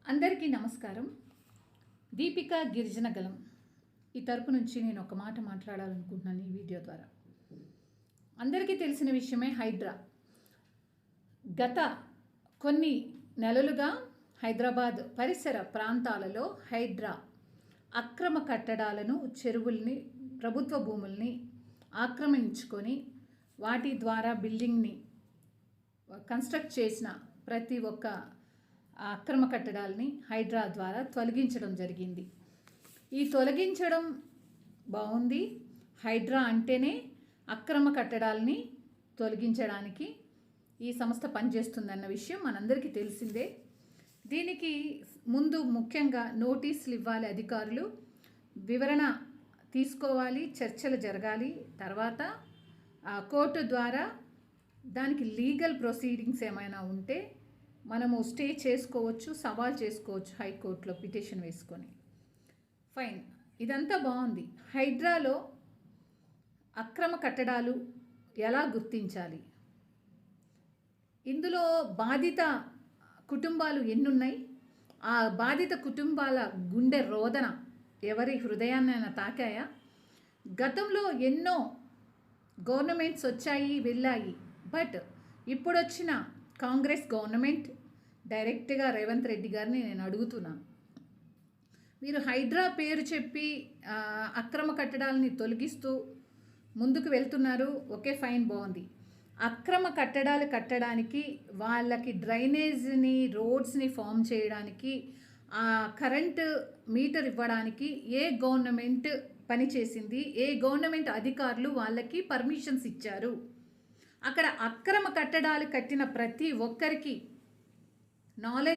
అందరికీ నమస్కారం. దీపిక గిరిజన గలం ఈ తరపు నుంచి నేను ఒక మాట మాట్లాడాలనుకుంటున్నాను ఈ వీడియో ద్వారా. అందరికీ తెలిసిన విషయమే హైడ్రా. గత కొన్ని నెలలుగా హైదరాబాద్ పరిసర ప్రాంతాలలో హైడ్రా అక్రమ కట్టడాలను, చెరువుల్ని, ప్రభుత్వ భూముల్ని ఆక్రమించుకొని వాటి ద్వారా బిల్డింగ్ని కన్స్ట్రక్ట్ చేసిన ప్రతి ఒక్క అక్రమ కట్టడాలని హైడ్రా ద్వారా తొలగించడం జరిగింది. ఈ తొలగించడం బాగుంది. హైడ్రా అంటేనే అక్రమ కట్టడాలని తొలగించడానికి ఈ సంస్థ పనిచేస్తుందన్న విషయం మనందరికీ తెలిసిందే. దీనికి ముందు ముఖ్యంగా నోటీసులు ఇవ్వాలి, అధికారులు వివరణ తీసుకోవాలి, చర్చలు జరగాలి. తర్వాత కోర్టు ద్వారా దానికి లీగల్ ప్రొసీడింగ్స్ ఏమైనా ఉంటే మనము స్టే చేసుకోవచ్చు, సవాల్ చేసుకోవచ్చు హైకోర్టులో పిటిషన్ వేసుకొని. ఫైన్, ఇదంతా బాగుంది. హైడ్రాలో అక్రమ కట్టడాలు ఎలా గుర్తించాలి? ఇందులో బాధిత కుటుంబాలు ఎన్నున్నాయి? ఆ బాధిత కుటుంబాల గుండె రోదన ఎవరి హృదయాన్నైనా తాకాయా? గతంలో ఎన్నో గవర్నమెంట్స్ వచ్చాయి వెళ్ళాయి. బట్ ఇప్పుడొచ్చిన కాంగ్రెస్ గవర్నమెంట్ డైరెక్ట్గా రేవంత్ రెడ్డి గారిని నేను అడుగుతున్నాను, మీరు హైడ్రా పేరు చెప్పి అక్రమ కట్టడాలని తొలగిస్తూ ముందుకు వెళ్తున్నారు. ఓకే, ఫైన్, బాగుంది. అక్రమ కట్టడాలు కట్టడానికి, వాళ్ళకి డ్రైనేజ్ని, రోడ్స్ని ఫామ్ చేయడానికి, కరెంటు మీటర్ ఇవ్వడానికి ఏ గవర్నమెంట్ పనిచేసింది? ఏ గవర్నమెంట్ అధికారులు వాళ్ళకి పర్మిషన్స్ ఇచ్చారు? అక్కడ అక్రమ కట్టడాలు కట్టిన ప్రతి ఒక్కరికి నాలెడ్జ్